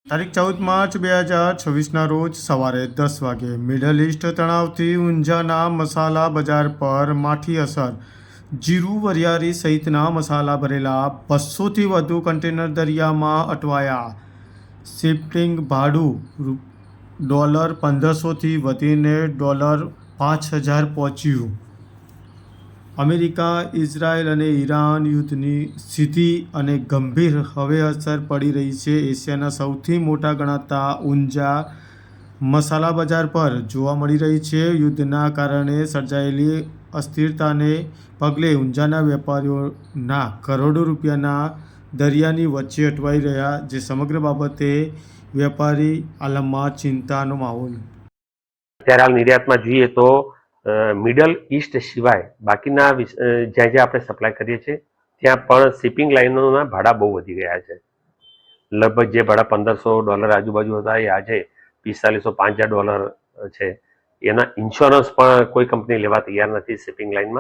તારીખ 14 માર્ચ 2026ના રોજ સવારે 10 વાગે મિડલ ઈસ્ટ તણાવથી ઊંઝાના મસાલા બજાર પર માઠી અસર જીરું વરિયાળી સહિતના મસાલા ભરેલા 200થી વધુ કન્ટેનર દરિયામાં અટવાયા। શિપિંગ ભાડું $1500થી વધીને $5000 પહોંચ્યું। અમેરિકા, ઇઝરાયલ અને ઈરાન યુદ્ધની સીધી અને ગંભીર હવે અસર પડી રહી છે। એશિયાના સૌથી મોટા ગણાતા ઊંઝા મસાલા બજાર પર જોવા મળી રહી છે। યુદ્ધના કારણે સર્જાયેલી અસ્થિરતાને પગલે ઊંઝાના વેપારીઓના કરોડો રૂપિયાના દરિયાની વચ્ચે અટવાઈ રહ્યા, જે સમગ્ર બાબતે વેપારી આલમમાં ચિંતાનો માહોલ। ત્યારે હાલ નિર્યાતમાં જોઈએ તો મિડલ ઈસ્ટ સિવાય બાકીના જ્યાં જ્યાં આપણે સપ્લાય કરીએ છીએ ત્યાં પણ શિપિંગ લાઇનોના ભાડા બહુ વધી ગયા છે। લગભગ જે ભાડા $1500 આજુબાજુ હતા એ આજે $4500-5000 છે। એના ઇન્સ્યોરન્સ પણ કોઈ કંપની લેવા તૈયાર નથી શિપિંગ લાઇનમાં।